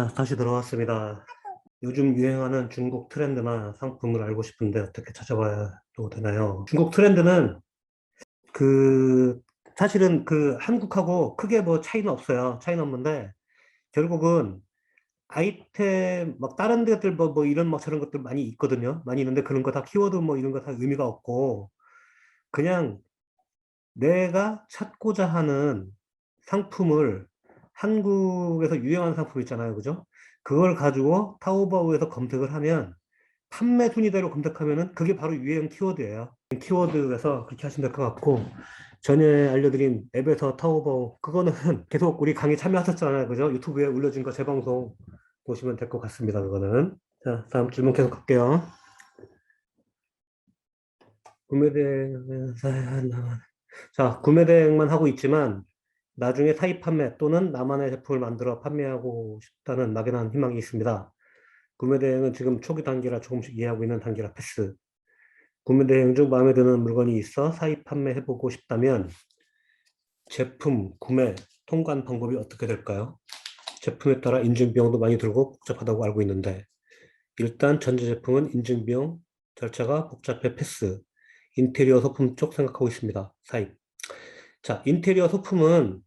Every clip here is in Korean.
자, 다시 들어왔습니다. 요즘 유행하는 중국 트렌드나 상품을 알고 싶은데 어떻게 찾아봐야 또 되나요? 중국 트렌드는 그, 사실은 한국하고 크게 뭐 차이는 없어요. 차이는 없는데, 결국은 아이템, 막 다른 데들 뭐 이런 막 저런 것들 많이 있거든요. 많이 있는데 그런 거 다 키워드 뭐 이런 거 다 의미가 없고, 그냥 내가 찾고자 하는 상품을 한국에서 유행하는 상품 있잖아요. 그죠? 그걸 가지고 타오바오에서 검색을 하면 판매 순위대로 검색하면은 그게 바로 유행 키워드예요. 키워드에서 그렇게 하시면 될 것 같고, 전에 알려드린 앱에서 타오바오 그거는 계속 우리 강의 참여하셨잖아요. 그죠? 유튜브에 올려진 거 재방송 보시면 될 것 같습니다. 그거는. 자, 다음 질문 계속 할게요. 구매대 자, 구매 대행만 하고 있지만 나중에 사입 판매 또는 나만의 제품을 만들어 판매하고 싶다는 막연한 희망이 있습니다. 구매 대행은 지금 초기 단계라 조금씩 이해하고 있는 단계라 패스. 구매 대행 중 마음에 드는 물건이 있어 사입 판매해보고 싶다면 제품 구매 통관 방법이 어떻게 될까요? 제품에 따라 인증 비용도 많이 들고 복잡하다고 알고 있는데 일단 전자 제품은 인증 비용 절차가 복잡해 패스. 인테리어 소품 쪽 생각하고 있습니다. 사입. 자, 인테리어 소품은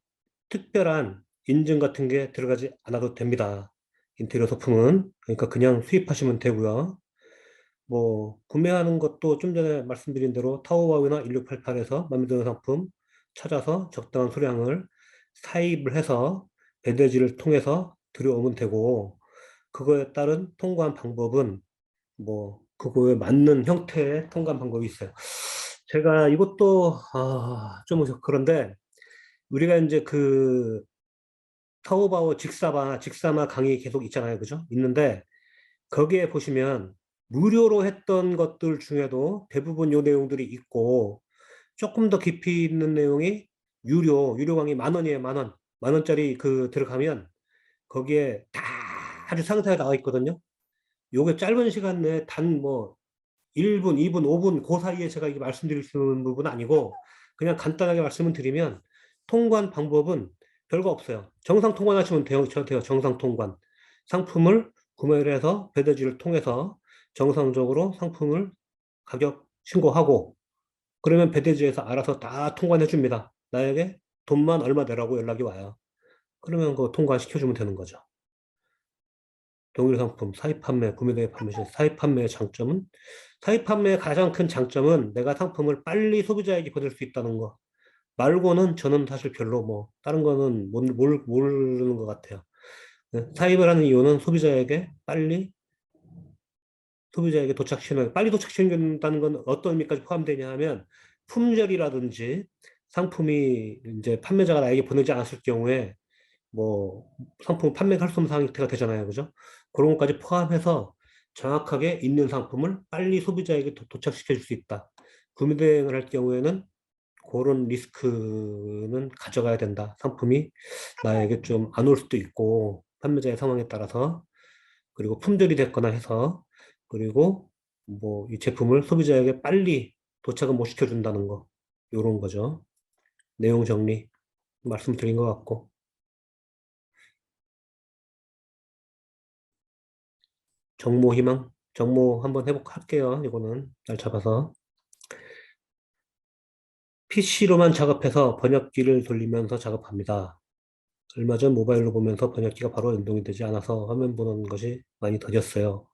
특별한 인증 같은 게 들어가지 않아도 됩니다. 인테리어 소품은. 그러니까 그냥 수입하시면 되고요. 뭐, 구매하는 것도 좀 전에 말씀드린 대로 타오바오나 1688에서 마음에 드는 상품 찾아서 적당한 수량을 사입을 해서 배대지를 통해서 들여오면 되고, 그거에 따른 통관 방법은 뭐, 그거에 맞는 형태의 통관 방법이 있어요. 제가 이것도, 좀 그런데, 우리가 이제 타오바오 직사마 강의 계속 있잖아요. 그죠? 있는데, 거기에 보시면, 무료로 했던 것들 중에도 대부분 요 내용들이 있고, 조금 더 깊이 있는 내용이 유료 강의 10,000원이에요. 10,000원. 10,000원짜리 들어가면, 거기에 다 아주 상세하게 나와 있거든요. 요게 짧은 시간 내에 단 뭐, 1분, 2분, 5분, 그 사이에 제가 이게 말씀드릴 수 있는 부분은 아니고, 그냥 간단하게 말씀을 드리면, 통관 방법은 별거 없어요. 정상 통관하시면 돼요. 정상 통관. 상품을 구매를 해서 배대지를 통해서 정상적으로 상품을 가격 신고하고, 그러면 배대지에서 알아서 다 통관해 줍니다. 나에게 돈만 얼마 내라고 연락이 와요. 그러면 그거 통관시켜주면 되는 거죠. 동일 상품, 사입 판매, 구매 대행 판매 시 사입 판매의 장점은 사입 판매의 가장 큰 장점은 내가 상품을 빨리 소비자에게 보낼 수 있다는 거 말고는 저는 사실 별로 뭐 다른 거는 모르는 것 같아요. 네, 사입을 하는 이유는 소비자에게 도착시키는 빨리 도착시킨다는 건 어떤 의미까지 포함되냐 하면 품절이라든지 상품이 이제 판매자가 나에게 보내지 않았을 경우에 뭐 상품 판매가 할 수 없는 상태가 되잖아요. 그죠? 그런 것까지 포함해서 정확하게 있는 상품을 빨리 소비자에게 도착시켜 줄 수 있다. 구매 대행을 할 경우에는 그런 리스크는 가져가야 된다. 상품이 나에게 좀 안 올 수도 있고 판매자의 상황에 따라서 그리고 품절이 됐거나 해서 그리고 뭐 이 제품을 소비자에게 빨리 도착을 못 시켜준다는 거 요런 거죠. 내용 정리 말씀드린 것 같고 정모 희망? 정모 한번 할게요. 이거는 잘 잡아서. PC로만 작업해서 번역기를 돌리면서 작업합니다. 얼마 전 모바일로 보면서 번역기가 바로 연동이 되지 않아서 화면 보는 것이 많이 더뎠어요.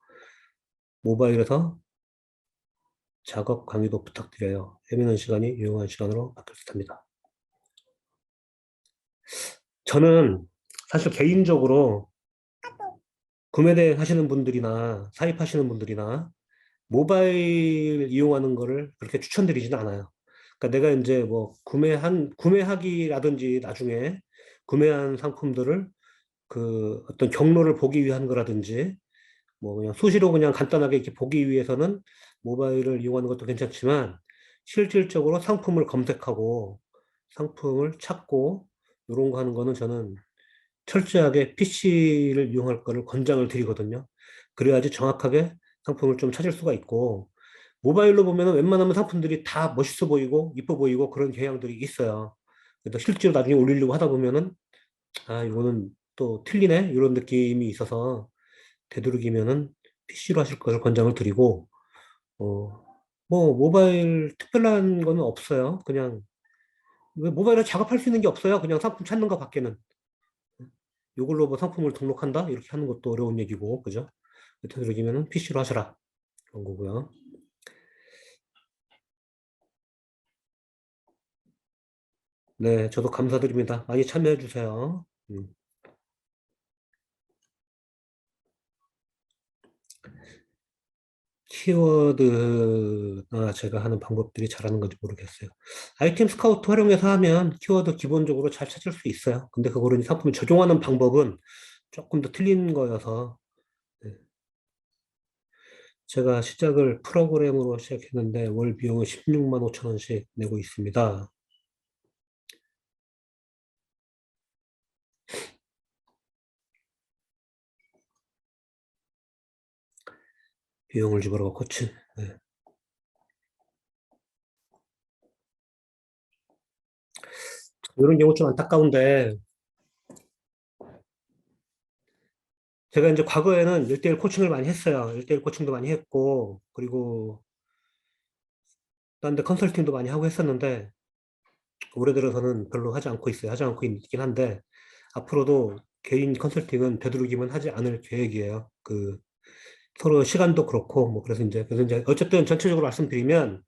모바일에서 작업 강의도 부탁드려요. 예민한 시간이 유용한 시간으로 바뀔 듯합니다. 저는 사실 개인적으로 구매 대행 하시는 분들이나 사입하시는 분들이나 모바일 이용하는 거를 그렇게 추천드리지는 않아요. 그러니까 내가 이제 뭐 구매하기라든지 나중에 구매한 상품들을 어떤 경로를 보기 위한 거라든지 뭐 그냥 수시로 그냥 간단하게 이렇게 보기 위해서는 모바일을 이용하는 것도 괜찮지만 실질적으로 상품을 검색하고 상품을 찾고 이런 거 하는 거는 저는 철저하게 PC를 이용할 거를 권장을 드리거든요. 그래야지 정확하게 상품을 좀 찾을 수가 있고 모바일로 보면은 웬만하면 상품들이 다 멋있어 보이고 이뻐 보이고 그런 경향들이 있어요. 그래서 실제로 나중에 올리려고 하다 보면은 이거는 또 틀리네? 이런 느낌이 있어서 되도록이면은 PC로 하실 것을 권장을 드리고, 어, 뭐, 모바일 특별한 거는 없어요. 그냥, 모바일로 작업할 수 있는 게 없어요. 그냥 상품 찾는 거 밖에는. 이걸로 뭐 상품을 등록한다? 이렇게 하는 것도 어려운 얘기고, 그죠? 되도록이면은 PC로 하셔라. 그런 거고요. 네, 저도 감사드립니다. 많이 참여해 주세요. 키워드나 제가 하는 방법들이 잘하는 건지 모르겠어요. 아이템 스카우트 활용해서 하면 키워드 기본적으로 잘 찾을 수 있어요. 근데 그거를 이제 상품을 적용하는 방법은 조금 더 틀린 거여서, 네. 제가 시작을 프로그램으로 시작했는데 월 비용은 16만 5천 원씩 내고 있습니다. 비용을 집어넣어 코치. 네. 이런 경우 좀 안타까운데, 제가 이제 과거에는 1대1 코칭을 많이 했어요. 1대1 코칭도 많이 했고, 그리고 딴 데 컨설팅도 많이 하고 했었는데, 올해 들어서는 별로 하지 않고 있어요. 하지 않고 있긴 한데, 앞으로도 개인 컨설팅은 되도록이면 하지 않을 계획이에요. 서로 시간도 그렇고, 뭐, 그래서 이제, 어쨌든 전체적으로 말씀드리면,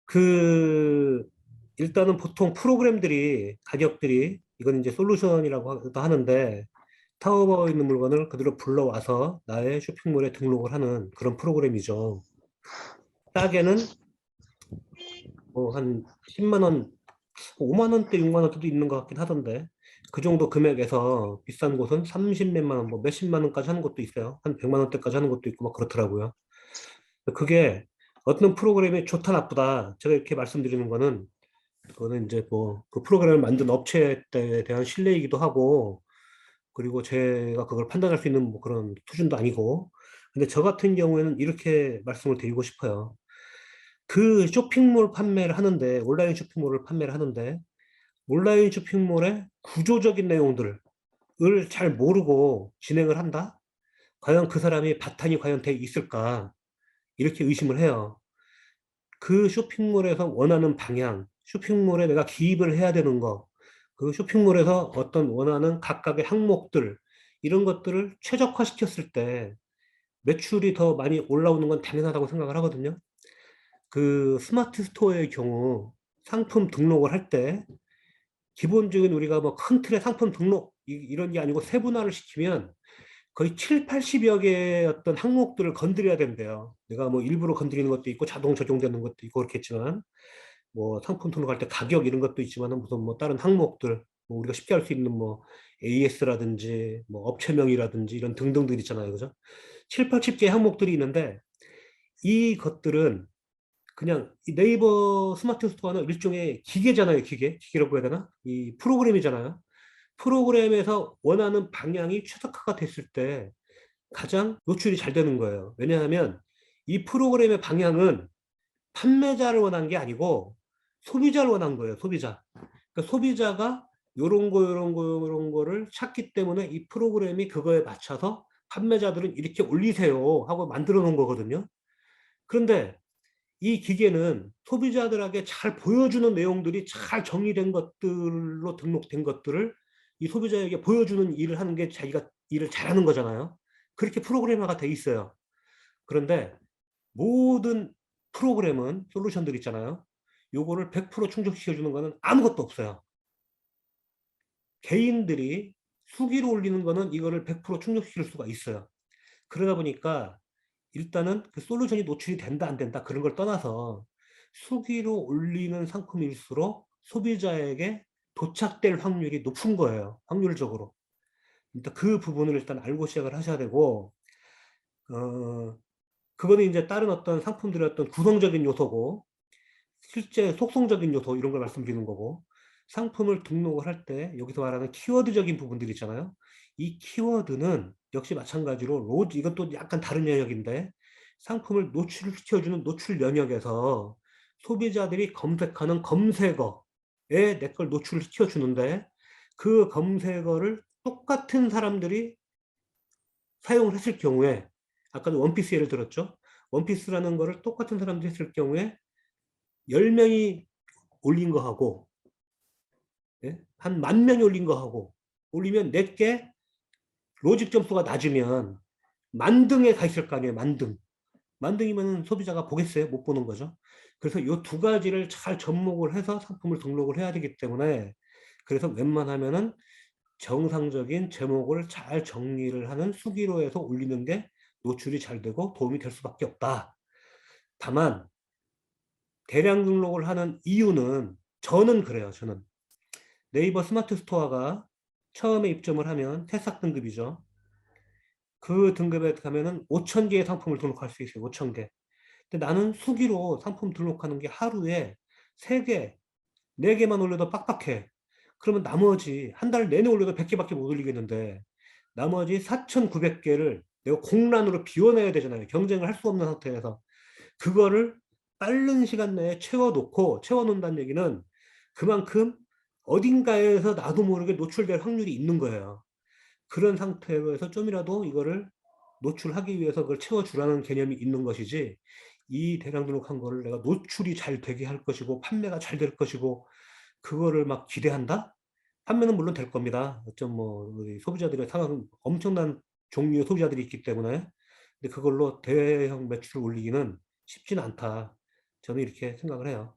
그, 일단은 보통 프로그램들이, 가격들이, 이건 이제 솔루션이라고 하는데, 타워버에 있는 물건을 그대로 불러와서 나의 쇼핑몰에 등록을 하는 그런 프로그램이죠. 싸게는 뭐 한 10만 원, 5만 원대, 6만 원대도 있는 것 같긴 하던데 그 정도 금액에서 비싼 곳은 30 몇만 원, 뭐 몇십만 원까지 하는 것도 있어요. 한 100만 원대까지 하는 것도 있고 막 그렇더라고요. 그게 어떤 프로그램이 좋다 나쁘다 제가 이렇게 말씀드리는 거는 그거는 이제 뭐 그 프로그램을 만든 업체에 대한 신뢰이기도 하고 그리고 제가 그걸 판단할 수 있는 뭐 그런 수준도 아니고 근데 저 같은 경우에는 이렇게 말씀을 드리고 싶어요. 그 쇼핑몰 판매를 하는데 온라인 쇼핑몰을 판매를 하는데 온라인 쇼핑몰의 구조적인 내용들을 잘 모르고 진행을 한다? 과연 그 사람이 바탕이 과연 돼 있을까? 이렇게 의심을 해요. 그 쇼핑몰에서 원하는 방향, 쇼핑몰에 내가 기입을 해야 되는 거, 그 쇼핑몰에서 어떤 원하는 각각의 항목들, 이런 것들을 최적화시켰을 때 매출이 더 많이 올라오는 건 당연하다고 생각을 하거든요. 그 스마트 스토어의 경우 상품 등록을 할 때 기본적인 우리가 뭐 큰 틀의 상품 등록 이런 게 아니고 세분화를 시키면 거의 7, 80여 개의 어떤 항목들을 건드려야 된대요. 내가 뭐 일부러 건드리는 것도 있고 자동 적용되는 것도 있고 그렇겠지만 뭐 상품 등록할 때 가격 이런 것도 있지만 무슨 뭐 다른 항목들 뭐 우리가 쉽게 할 수 있는 뭐 AS라든지 뭐 업체명이라든지 이런 등등들 있잖아요. 그죠? 7, 80개 항목들이 있는데 이것들은 그냥 이 네이버 스마트 스토어는 일종의 기계잖아요, 기계라고 해야 되나? 이 프로그램이잖아요. 프로그램에서 원하는 방향이 최적화가 됐을 때 가장 노출이 잘 되는 거예요. 왜냐하면 이 프로그램의 방향은 판매자를 원한 게 아니고 소비자를 원한 거예요, 소비자. 그러니까 소비자가 요런 거를 찾기 때문에 이 프로그램이 그거에 맞춰서 판매자들은 이렇게 올리세요 하고 만들어 놓은 거거든요. 그런데 이 기계는 소비자들에게 잘 보여주는 내용들이 잘 정리된 것들로 등록된 것들을 이 소비자에게 보여주는 일을 하는 게 자기가 일을 잘하는 거잖아요. 그렇게 프로그래머가 돼 있어요. 그런데 모든 프로그램은 솔루션들 있잖아요. 요거를 100% 충족시켜 주는 거는 아무것도 없어요. 개인들이 수기로 올리는 거는 이거를 100% 충족시킬 수가 있어요. 그러다 보니까 일단은 그 솔루션이 노출이 된다 안 된다 그런 걸 떠나서 수기로 올리는 상품일수록 소비자에게 도착될 확률이 높은 거예요. 확률적으로. 일단 그 부분을 일단 알고 시작을 하셔야 되고 어 그거는 이제 다른 어떤 상품들의 어떤 구성적인 요소고 실제 속성적인 요소 이런 걸 말씀드리는 거고 상품을 등록을 할 때 여기서 말하는 키워드적인 부분들 있잖아요. 이 키워드는 역시 마찬가지로 이건 또 약간 다른 영역인데 상품을 노출시켜주는 노출 영역에서 소비자들이 검색하는 검색어에 내 걸 노출을 시켜주는데 그 검색어를 똑같은 사람들이 사용을 했을 경우에, 아까도 원피스 예를 들었죠. 원피스라는 거를 똑같은 사람들이 했을 경우에 10명이 올린 거하고, 예? 한 10,000명이 올린 거하고 올리면 내게 로직 점수가 낮으면 만등에 가 있을 거 아니에요. 만등. 만등이면 소비자가 보겠어요? 못 보는 거죠. 그래서 이 두 가지를 잘 접목을 해서 상품을 등록을 해야 되기 때문에, 그래서 웬만하면은 정상적인 제목을 잘 정리를 하는 수기로해서 올리는 게 노출이 잘 되고 도움이 될 수밖에 없다. 다만 대량 등록을 하는 이유는, 저는 그래요. 저는 네이버 스마트 스토어가 처음에 입점을 하면 태삭 등급이죠. 그 등급에 가면은 5,000개의 상품을 등록할 수 있어요. 5,000개. 근데 나는 수기로 상품 등록하는 게 하루에 3개, 4개만 올려도 빡빡해. 그러면 나머지 한 달 내내 올려도 100개밖에 못 올리겠는데, 나머지 4,900개를 내가 공란으로 비워내야 되잖아요. 경쟁을 할 수 없는 상태에서. 그거를 빠른 시간 내에 채워놓는다는 얘기는 그만큼 어딘가에서 나도 모르게 노출될 확률이 있는 거예요. 그런 상태에서 좀이라도 이거를 노출하기 위해서 그걸 채워주라는 개념이 있는 것이지, 이 대량 등록한 거를 내가 노출이 잘 되게 할 것이고 판매가 잘 될 것이고 그거를 막 기대한다? 판매는 물론 될 겁니다. 어쩜 뭐 우리 소비자들의 상황, 엄청난 종류의 소비자들이 있기 때문에. 근데 그걸로 대형 매출을 올리기는 쉽지는 않다. 저는 이렇게 생각을 해요.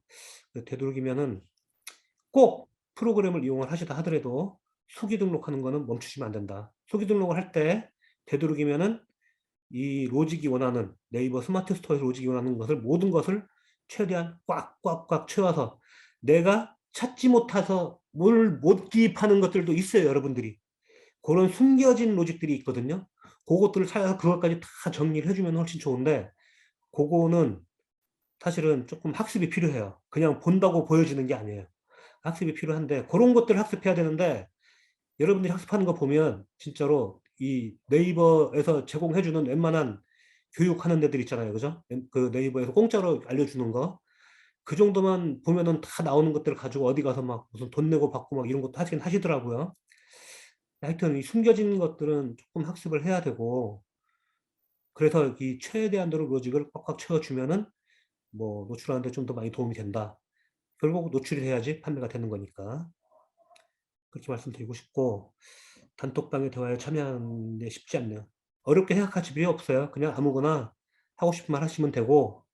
되도록이면은 꼭 프로그램을 이용을 하시다 하더라도 수기 등록하는 거는 멈추시면 안 된다. 수기 등록을 할 때 되도록이면은 이 로직이 원하는, 네이버 스마트 스토어에서 로직이 원하는 것을, 모든 것을 최대한 꽉꽉꽉 채워서, 내가 찾지 못해서 뭘 못 기입하는 것들도 있어요. 여러분들이 그런 숨겨진 로직들이 있거든요. 그것들을 찾아서 그것까지 다 정리를 해주면 훨씬 좋은데, 그거는 사실은 조금 학습이 필요해요. 그냥 본다고 보여지는 게 아니에요. 학습이 필요한데, 그런 것들을 학습해야 되는데, 여러분들이 학습하는 거 보면 진짜로 이 네이버에서 제공해주는 웬만한 교육하는 데들 있잖아요. 그죠? 그 네이버에서 공짜로 알려주는 거. 그 정도만 보면은 다 나오는 것들을 가지고 어디 가서 막 무슨 돈 내고 받고 막 이런 것도 하긴 하시더라고요. 하여튼 이 숨겨진 것들은 조금 학습을 해야 되고, 그래서 이 최대한도로 로직을 꽉꽉 채워주면은 뭐 노출하는데 좀 더 많이 도움이 된다. 결국 노출이 돼야지 판매가 되는 거니까. 그렇게 말씀드리고 싶고, 단톡방의 대화에 참여하는 게 쉽지 않네요. 어렵게 생각하실 필요 없어요. 그냥 아무거나 하고 싶은 말 하시면 되고,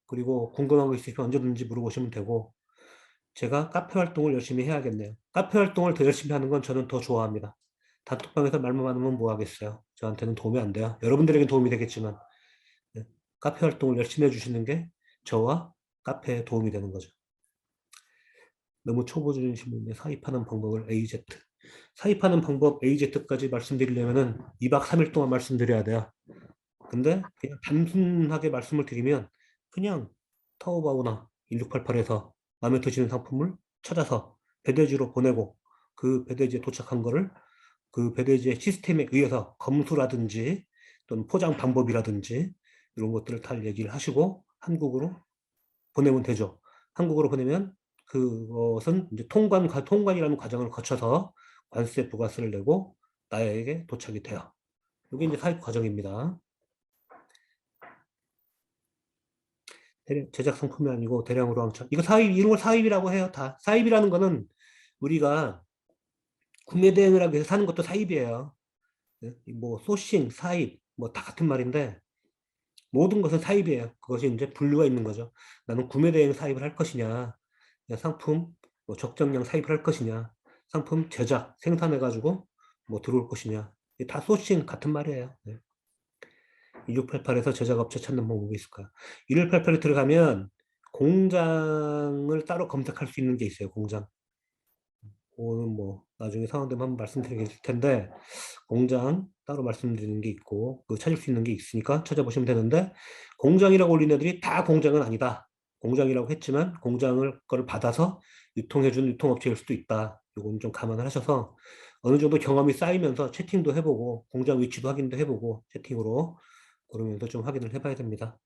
그리고 궁금한 거 있으시면 언제든지 물어보시면 되고, 제가 카페 활동을 열심히 해야겠네요. 카페 활동을 더 열심히 하는 건 저는 더 좋아합니다. 단톡방에서 말만 많으면 뭐 하겠어요. 저한테는 도움이 안 돼요. 여러분들에겐 도움이 되겠지만, 네. 카페 활동을 열심히 해주시는 게 저와 카페에 도움이 되는 거죠. 너무 초보자이신 분에 사입하는 방법을 AZ. 사입하는 방법 AZ까지 말씀드리려면은 2박 3일 동안 말씀드려야 돼요. 근데 그냥 단순하게 말씀을 드리면, 그냥 타오바오나 1688에서 마음에 드시는 상품을 찾아서 배대지로 보내고, 그 배대지에 도착한 거를 그 배대지의 시스템에 의해서 검수라든지 또는 포장 방법이라든지 이런 것들을 다 얘기를 하시고 한국으로 보내면 되죠. 한국으로 보내면 그것은 이제 통관이라는 과정을 거쳐서 관세 부가세를 내고 나에게 도착이 돼요. 이게 이제 사입 과정입니다. 제작 상품이 아니고 대량으로 왕창. 이거 사입, 이런 걸 사입이라고 해요. 다. 사입이라는 거는 우리가 구매 대행을 하기 위해서 사는 것도 사입이에요. 예? 뭐 소싱, 사입, 뭐 다 같은 말인데 모든 것은 사입이에요. 그것이 이제 분류가 있는 거죠. 나는 구매 대행 사입을 할 것이냐, 상품 뭐 적정량 사입을 할 것이냐, 상품 제작, 생산해가지고 뭐 들어올 것이냐. 이게 다 소싱 같은 말이에요. 네. 1688에서 제작업체 찾는 방법이 있을까요? 1688에 들어가면 공장을 따로 검색할 수 있는 게 있어요. 공장. 그거는 뭐 나중에 상황되면 한번 말씀드릴 텐데, 공장 따로 말씀드리는 게 있고 그 찾을 수 있는 게 있으니까 찾아보시면 되는데, 공장이라고 올린 애들이 다 공장은 아니다. 공장이라고 했지만 공장을 거를 받아서 유통해주는 유통업체일 수도 있다. 이건 좀 감안을 하셔서 어느 정도 경험이 쌓이면서 채팅도 해보고 공장 위치도 확인도 해보고 채팅으로 그러면서 좀 확인을 해봐야 됩니다.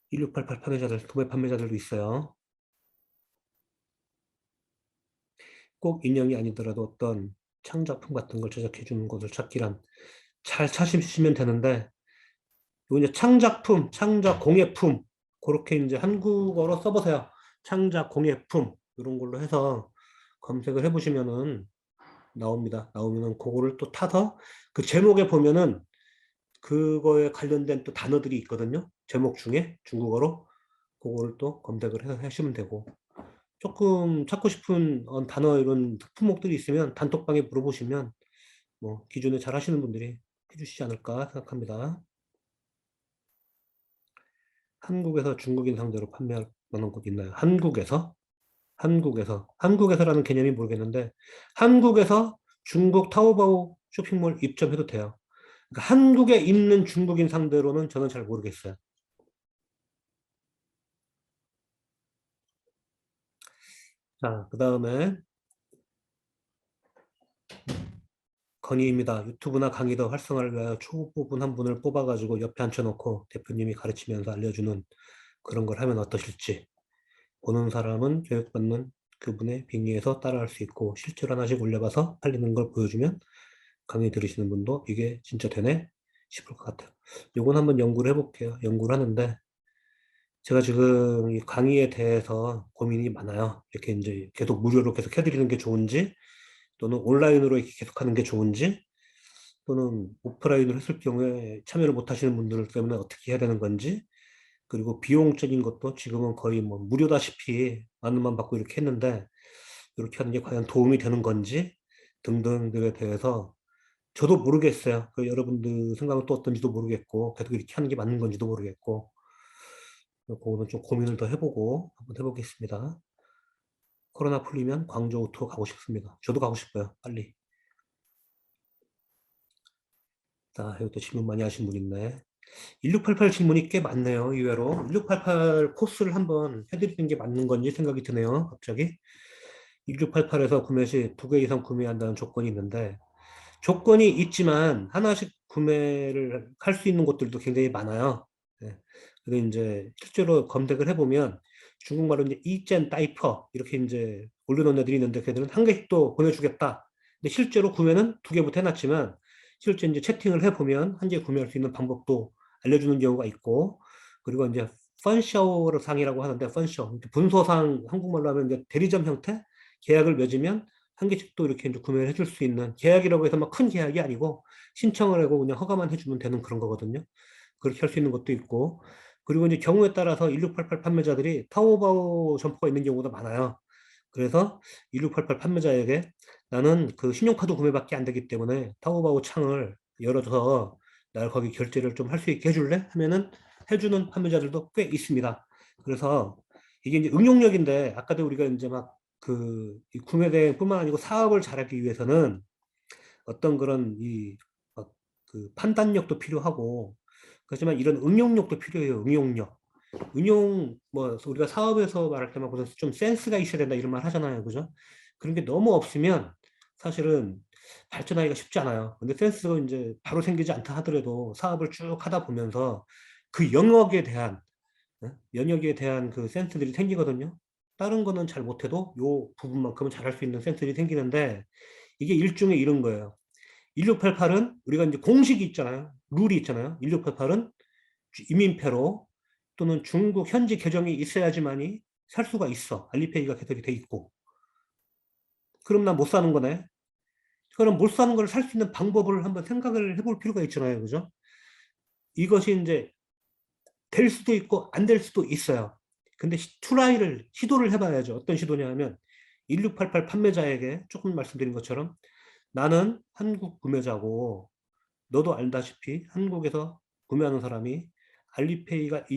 1688 판매자들, 도매 판매자들도 있어요. 꼭 인형이 아니더라도 어떤 창작품 같은 걸 제작해 주는 곳을 찾기란 잘 찾으시면 되는데, 요 이제 창작품, 창작 공예품, 그렇게 이제 한국어로 써보세요. 창작 공예품, 이런 걸로 해서 검색을 해보시면은 나옵니다. 나오면은 그거를 또 타서 그 제목에 보면은 그거에 관련된 또 단어들이 있거든요. 제목 중에 중국어로. 그거를 또 검색을 해서 하시면 되고. 조금 찾고 싶은 단어 이런 품목들이 있으면 단톡방에 물어보시면 뭐 기존에 잘 하시는 분들이 해주시지 않을까 생각합니다. 한국에서 중국인 상대로 판매할 만한 곳 있나요? 한국에서? 한국에서라는 개념이 모르겠는데, 한국에서 중국 타오바오 쇼핑몰 입점해도 돼요. 그러니까 한국에 있는 중국인 상대로는 저는 잘 모르겠어요. 자, 그 다음에 건의입니다. 유튜브나 강의 더 활성화를 위하여 초보분 한 분을 뽑아가지고 옆에 앉혀놓고 대표님이 가르치면서 알려주는 그런 걸 하면 어떠실지. 보는 사람은 교육받는 그분의 빙의에서 따라할 수 있고 실제로 하나씩 올려봐서 팔리는 걸 보여주면 강의 들으시는 분도 이게 진짜 되네 싶을 것 같아요. 요건 한번 연구를 해볼게요. 연구를 하는데 제가 지금 이 강의에 대해서 고민이 많아요. 이렇게 이제 계속 무료로 계속 해드리는 게 좋은지 또는 온라인으로 이렇게 계속 하는 게 좋은지 또는 오프라인으로 했을 경우에 참여를 못 하시는 분들 때문에 어떻게 해야 되는 건지 그리고 비용적인 것도 지금은 거의 뭐 무료다시피 만 원만 받고 이렇게 했는데 이렇게 하는 게 과연 도움이 되는 건지 등등들에 대해서 저도 모르겠어요. 그 여러분들 생각은 또 어떤지도 모르겠고 계속 이렇게 하는 게 맞는 건지도 모르겠고 그거는 좀 고민을 더 해보고 한번 해보겠습니다. 코로나 풀리면 광저우 투어 가고 싶습니다. 저도 가고 싶어요. 빨리. 자, 여기 또 질문 많이 하신 분 있네. 1688 질문이 꽤 많네요. 의외로. 1688 코스를 한번 해드리는 게 맞는 건지 생각이 드네요. 갑자기. 1688에서 구매 시 2개 이상 구매한다는 조건이 있는데 조건이 있지만 하나씩 구매를 할 수 있는 곳들도 굉장히 많아요. 네. 그리고 이제 실제로 검색을 해보면 중국말로 이제 이젠 다이퍼 이렇게 이제 올려놓은 애들이 있는데 걔들은 한 개씩 또 보내주겠다. 근데 실제로 구매는 2개부터 해놨지만 실제 이제 채팅을 해보면 한 개 구매할 수 있는 방법도 알려주는 경우가 있고 그리고 이제 펀샤워 상이라고 하는데 펀샤워 분소상 한국말로 하면 이제 대리점 형태 계약을 맺으면 한 개씩 또 이렇게 이제 구매를 해줄 수 있는 계약이라고 해서 막 큰 계약이 아니고 신청을 하고 그냥 허가만 해주면 되는 그런 거거든요. 그렇게 할 수 있는 것도 있고 그리고 이제 경우에 따라서 1688 판매자들이 타오바오 점포가 있는 경우도 많아요. 그래서 1688 판매자에게 나는 그 신용카드 구매밖에 안 되기 때문에 타오바오 창을 열어줘서 날 거기 결제를 좀 할 수 있게 해줄래? 하면은 해주는 판매자들도 꽤 있습니다. 그래서 이게 이제 응용력인데 아까도 우리가 이제 막 그 구매 대행뿐만 아니고 사업을 잘하기 위해서는 어떤 그런 그 판단력도 필요하고 그렇지만 이런 응용력도 필요해요. 응용력. 뭐 우리가 사업에서 말할 때만 무슨 좀 센스가 있어야 된다 이런 말 하잖아요. 그죠? 그런 게 너무 없으면 사실은 발전하기가 쉽지 않아요. 근데 센스가 이제 바로 생기지 않다 하더라도 사업을 쭉 하다 보면서 그 영역에 대한 그 센스들이 생기거든요. 다른 거는 잘 못해도 요 부분만큼은 잘할 수 있는 센스들이 생기는데 이게 일종의 이런 거예요. 1688은 우리가 이제 공식이 있잖아요. 룰이 있잖아요. 1688은 이민폐로 또는 중국 현지 계정이 있어야지만이 살 수가 있어. 알리페이가 개설이 돼 있고. 그럼 난 못 사는 거네. 그럼 못 사는 걸 살 수 있는 방법을 한번 생각을 해볼 필요가 있잖아요. 그죠? 이것이 이제 될 수도 있고 안 될 수도 있어요. 근데 시도를 해봐야죠. 어떤 시도냐 하면 1688 판매자에게 조금 말씀드린 것처럼 나는 한국 구매자고 너도 알다시피 한국에서 구매하는 사람이 알리페이가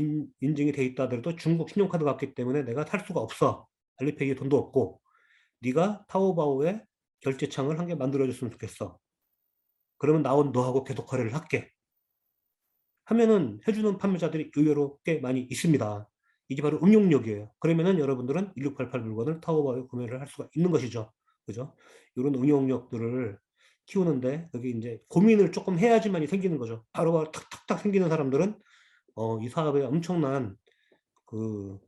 인증이 돼 있다 하더라도 중국 신용카드가 없기 때문에 내가 살 수가 없어. 알리페이에 돈도 없고 네가 타오바오에 결제창을 한 개 만들어줬으면 좋겠어. 그러면 너하고 계속 거래를 할게. 하면은 해주는 판매자들이 의외로 꽤 많이 있습니다. 이게 바로 응용력이에요. 그러면은 여러분들은 1688 물건을 타오바오에 구매를 할 수가 있는 것이죠. 그죠? 이런 응용력들을 키우는데 여기 이제 고민을 조금 해야지만이 생기는 거죠. 바로 탁탁탁 생기는 사람들은 이 사업에 엄청난 그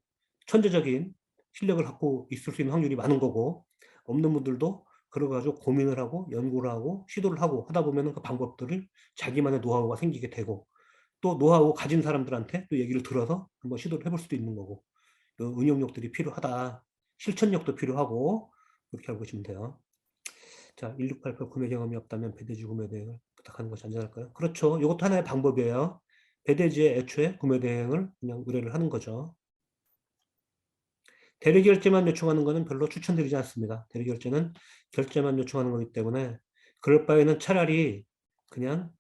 천재적인 실력을 갖고 있을 수 있는 확률이 많은 거고 없는 분들도 그래가지고 고민을 하고 연구를 하고 시도를 하고 하다 보면은 그 방법들을 자기만의 노하우가 생기게 되고 또 노하우 가진 사람들한테 또 얘기를 들어서 한번 시도를 해볼 수도 있는 거고 응용력들이 필요하다. 실천력도 필요하고 그렇게 알고 계시면 돼요. 자, 1688 구매 경험이 없다면 배대지 구매 대행을 부탁하는 것이 안전할까요? 그렇죠. 이것도 하나의 방법이에요. 배대지에 애초에 구매 대행을 그냥 의뢰를 하는 거죠. 대리 결제만 요청하는 것은 별로 추천드리지 않습니다. 대리 결제는 결제만 요청하는 거기 때문에 그럴 바에는 차라리 그냥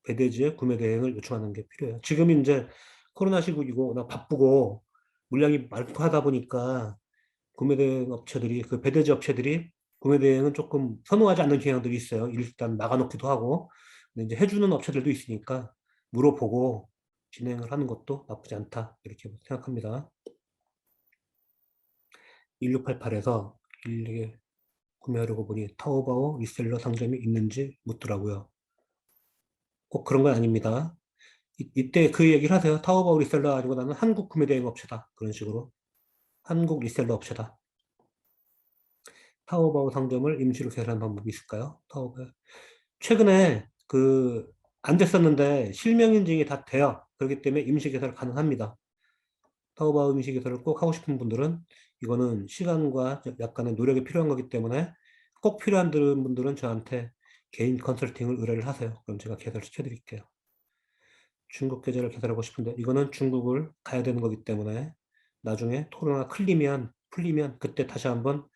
배대지에 구매 대행을 요청하는 게 필요해요. 지금 이제 코로나 시국이고 워낙 바쁘고 물량이 많고 하다 보니까 구매 대행 업체들이 그 배대지 업체들이 구매 대행은 조금 선호하지 않는 경향들이 있어요. 일단 나가놓기도 하고 근데 이제 해주는 업체들도 있으니까 물어보고 진행을 하는 것도 나쁘지 않다 이렇게 생각합니다. 1688에서 이게 구매하려고 보니 타오바오 리셀러 상점이 있는지 묻더라고요. 꼭 그런 건 아닙니다. 이때 그 얘기를 하세요. 타오바오 리셀러 아니고 나는 한국 구매 대행 업체다. 그런 식으로. 한국 리셀러 업체다. 타오바오 상점을 임시로 개설하는 방법이 있을까요? 타오바오. 최근에 안 됐었는데 실명 인증이 다 돼요. 그렇기 때문에 임시 개설 가능합니다. 타오바오 임시 개설을 꼭 하고 싶은 분들은 이거는 시간과 약간의 노력이 필요한 거기 때문에 꼭 필요한 분들은 저한테 개인 컨설팅을 의뢰를 하세요. 그럼 제가 개설시켜 드릴게요. 중국 계좌를 개설하고 싶은데 이거는 중국을 가야 되는 거기 때문에 나중에 코로나가 풀리면 그때 다시 한번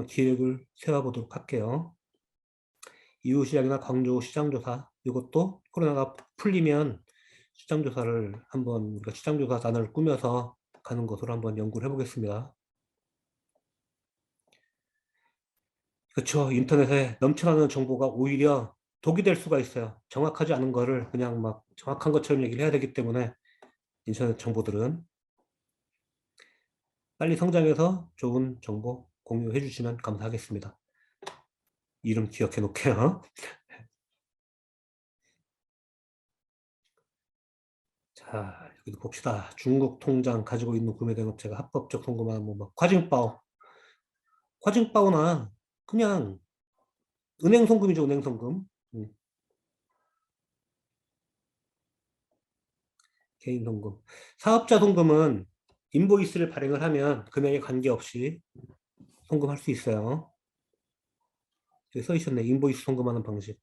기획을 세워보도록 할게요. 이웃시장이나 광주 시장조사 이것도 코로나가 풀리면 시장조사를 한번 우리가 시장조사단을 꾸며서 가는 것으로 한번 연구를 해보겠습니다. 그렇죠. 인터넷에 넘쳐나는 정보가 오히려 독이 될 수가 있어요. 정확하지 않은 거를 그냥 막 정확한 것처럼 얘기를 해야 되기 때문에 인터넷 정보들은 빨리 성장해서 좋은 정보 공유해 주시면 감사하겠습니다. 이름 기억해 놓게요. 자, 여기도 봅시다. 중국 통장 가지고 있는 구매 대행업체가 합법적 송금한 뭐 과징바오. 과징바오나 그냥 은행 송금이죠, 은행 송금. 개인 송금. 사업자 송금은 인보이스를 발행을 하면 금액에 관계없이 송금할 수 있어요. 여기 써 있었네. 인보이스 송금하는 방식.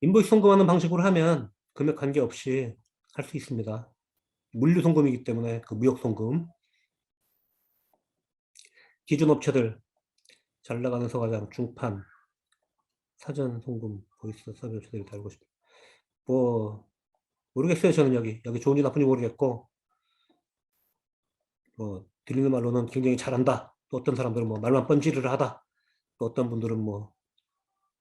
인보이스 송금하는 방식으로 하면 금액 관계없이 할 수 있습니다. 물류 송금이기 때문에 그 무역 송금. 기준 업체들 잘 나가는 서가장, 중판, 사전 송금, 보이스 서비스 업체들이 달고 싶어. 뭐 모르겠어요. 저는 여기 좋은지 나쁜지 모르겠고 뭐 들리는 말로는 굉장히 잘한다. 또 어떤 사람들은 뭐 말만 뻔지르르 하다. 또 어떤 분들은 뭐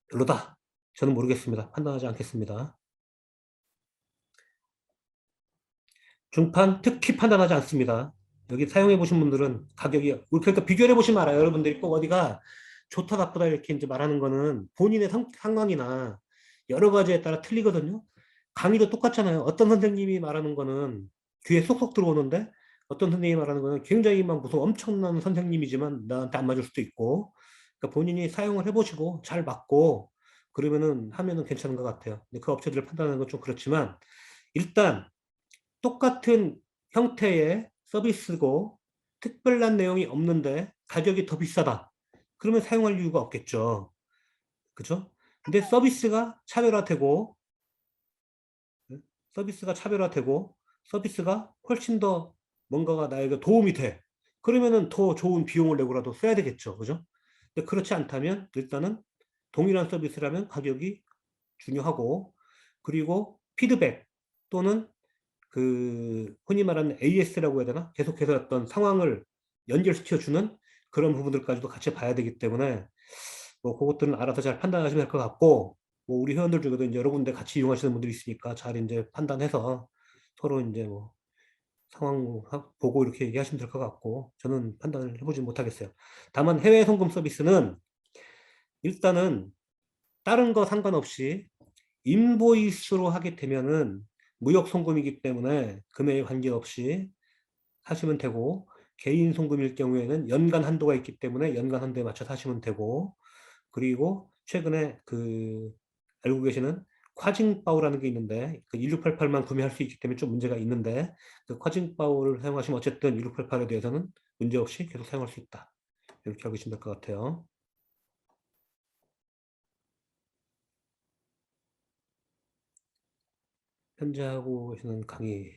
별로다. 저는 모르겠습니다. 판단하지 않겠습니다. 중판 특히 판단하지 않습니다. 여기 사용해 보신 분들은 가격이 그러니까 비교해 보시면 알아요. 여러분들이 꼭 어디가 좋다 나쁘다 이렇게 이제 말하는 거는 본인의 상황이나 여러 가지에 따라 틀리거든요. 강의도 똑같잖아요. 어떤 선생님이 말하는 거는 귀에 쏙쏙 들어오는데 어떤 선생님이 말하는 거는 굉장히 막 무슨 엄청난 선생님이지만 나한테 안 맞을 수도 있고 그러니까 본인이 사용을 해보시고 잘 맞고 그러면은 하면은 괜찮은 것 같아요. 근데 그 업체들을 판단하는 건 좀 그렇지만 일단 똑같은 형태의 서비스고 특별한 내용이 없는데 가격이 더 비싸다. 그러면 사용할 이유가 없겠죠. 그죠? 근데 서비스가 차별화되고, 서비스가 훨씬 더 뭔가가 나에게 도움이 돼. 그러면은 더 좋은 비용을 내고라도 써야 되겠죠. 그죠? 근데 그렇지 않다면 일단은 동일한 서비스라면 가격이 중요하고, 그리고 피드백 또는 흔히 말하는 AS라고 해야 되나? 계속해서 어떤 상황을 연결시켜주는 그런 부분들까지도 같이 봐야 되기 때문에 뭐 그것들은 알아서 잘 판단하시면 될 것 같고 뭐 우리 회원들 중에도 이제 여러 군데 같이 이용하시는 분들이 있으니까 잘 이제 판단해서 서로 이제 뭐 상황 보고 이렇게 얘기하시면 될 것 같고 저는 판단을 해보지 못하겠어요. 다만 해외 송금 서비스는 일단은 다른 거 상관없이 인보이스로 하게 되면은 무역 송금이기 때문에 금액에 관계없이 하시면 되고 개인 송금일 경우에는 연간 한도가 있기 때문에 연간 한도에 맞춰서 하시면 되고, 그리고 최근에 알고 계시는 콰징바오라는 게 있는데, 그 1688만 구매할 수 있기 때문에 좀 문제가 있는데, 그 콰징바오를 사용하시면 어쨌든 1688에 대해서는 문제없이 계속 사용할 수 있다. 이렇게 알고 계시면 될 것 같아요. 현재 하고 계시는 강의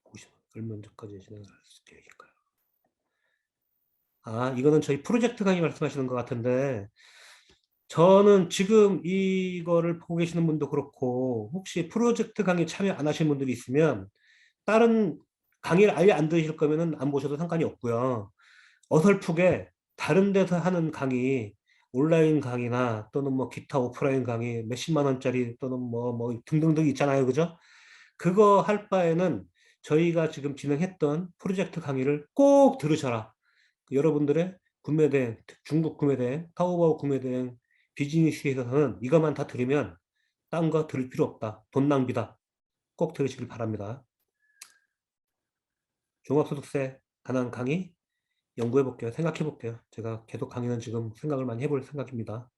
보시면 얼마 전까지 진행할 계획일까요? 아, 이거는 저희 프로젝트 강의 말씀하시는 것 같은데, 저는 지금 이거를 보고 계시는 분도 그렇고, 혹시 프로젝트 강의 참여 안 하신 분들이 있으면, 다른 강의를 아예 안 들으실 거면은 안 보셔도 상관이 없고요. 어설프게 다른 데서 하는 강의, 온라인 강의나 또는 뭐 기타 오프라인 강의 몇십만 원짜리 또는 뭐 등등등 있잖아요. 그죠? 그거 할 바에는 저희가 지금 진행했던 프로젝트 강의를 꼭 들으셔라. 여러분들의 구매대행, 중국 구매대행, 타오바오 구매대행 비즈니스에서는 이것만 다 들으면 딴 거 들을 필요 없다. 돈 낭비다. 꼭 들으시길 바랍니다. 종합소득세 관한 강의 연구해 볼게요. 생각해 볼게요. 제가 계속 강의는 지금 생각을 많이 해볼 생각입니다.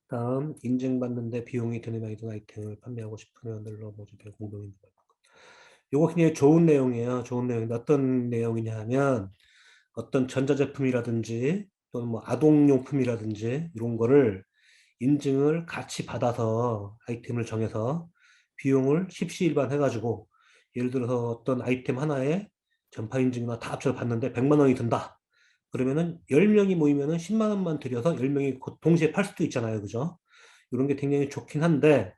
다음, 인증받는데 비용이 드는 아이템을 판매하고 싶으면 늘러 모집해 공동인증. 요거 굉장히 좋은 내용이에요. 좋은 내용인데 어떤 내용이냐 하면 어떤 전자제품이라든지 또는 뭐 아동용품이라든지 이런 거를 인증을 같이 받아서 아이템을 정해서 비용을 십시일반 해가지고 예를 들어서 어떤 아이템 하나에 전파 인증이나 다 합쳐서 받는데 100만 원이 든다. 그러면은 10명이 모이면은 10만 원만 들여서 10명이 동시에 팔 수도 있잖아요. 그죠? 이런 게 굉장히 좋긴 한데